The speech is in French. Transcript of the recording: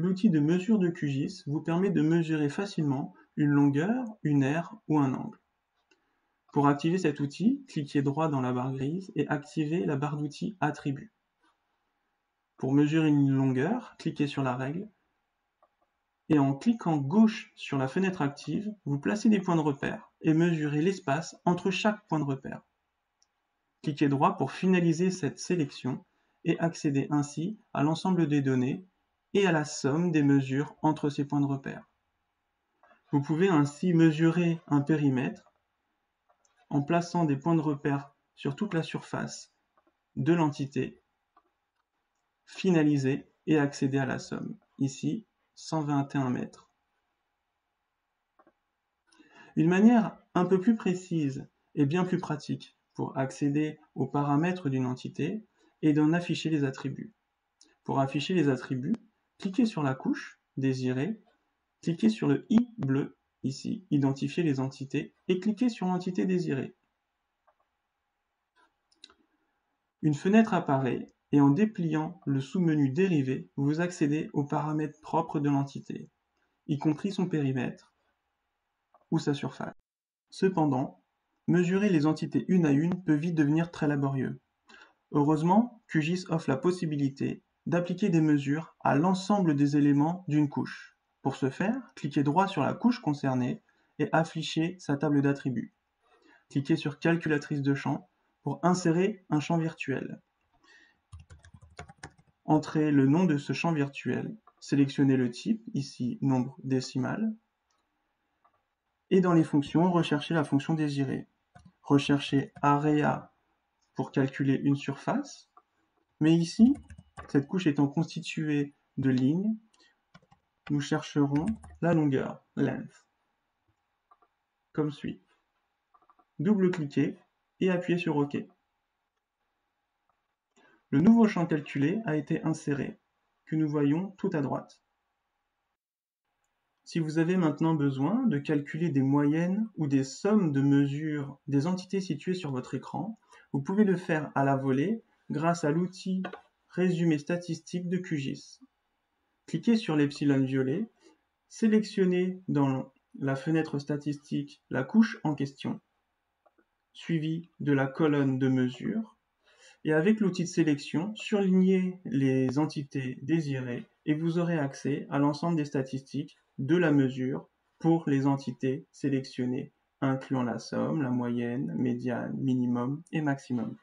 L'outil de mesure de QGIS vous permet de mesurer facilement une longueur, une aire ou un angle. Pour activer cet outil, cliquez droit dans la barre grise et activez la barre d'outils Attributs. Pour mesurer une longueur, cliquez sur la règle et en cliquant gauche sur la fenêtre active, vous placez des points de repère et mesurez l'espace entre chaque point de repère. Cliquez droit pour finaliser cette sélection et accéder ainsi à l'ensemble des données et à la somme des mesures entre ces points de repère. Vous pouvez ainsi mesurer un périmètre en plaçant des points de repère sur toute la surface de l'entité, finaliser et accéder à la somme. Ici, 121 mètres. Une manière un peu plus précise et bien plus pratique pour accéder aux paramètres d'une entité est d'en afficher les attributs. Pour afficher les attributs, cliquez sur la couche désirée, cliquez sur le i bleu, ici, identifier les entités, et cliquez sur l'entité désirée. Une fenêtre apparaît et en dépliant le sous-menu Dérivé, vous accédez aux paramètres propres de l'entité, y compris son périmètre ou sa surface. Cependant, mesurer les entités une à une peut vite devenir très laborieux. Heureusement, QGIS offre la possibilité d'appliquer des mesures à l'ensemble des éléments d'une couche. Pour ce faire, cliquez droit sur la couche concernée et affichez sa table d'attributs. Cliquez sur Calculatrice de champs pour insérer un champ virtuel. Entrez le nom de ce champ virtuel, sélectionnez le type, ici nombre décimal, et dans les fonctions, recherchez la fonction désirée. Recherchez Area pour calculer une surface, mais ici, cette couche étant constituée de lignes, nous chercherons la longueur, length, comme suit. Double-cliquez et appuyez sur OK. Le nouveau champ calculé a été inséré, que nous voyons tout à droite. Si vous avez maintenant besoin de calculer des moyennes ou des sommes de mesures des entités situées sur votre écran, vous pouvez le faire à la volée grâce à l'outil Résumé statistique de QGIS. Cliquez sur l'epsilon violet, sélectionnez dans la fenêtre statistique la couche en question, suivie de la colonne de mesure, et avec l'outil de sélection, surlignez les entités désirées et vous aurez accès à l'ensemble des statistiques de la mesure pour les entités sélectionnées, incluant la somme, la moyenne, médiane, minimum et maximum.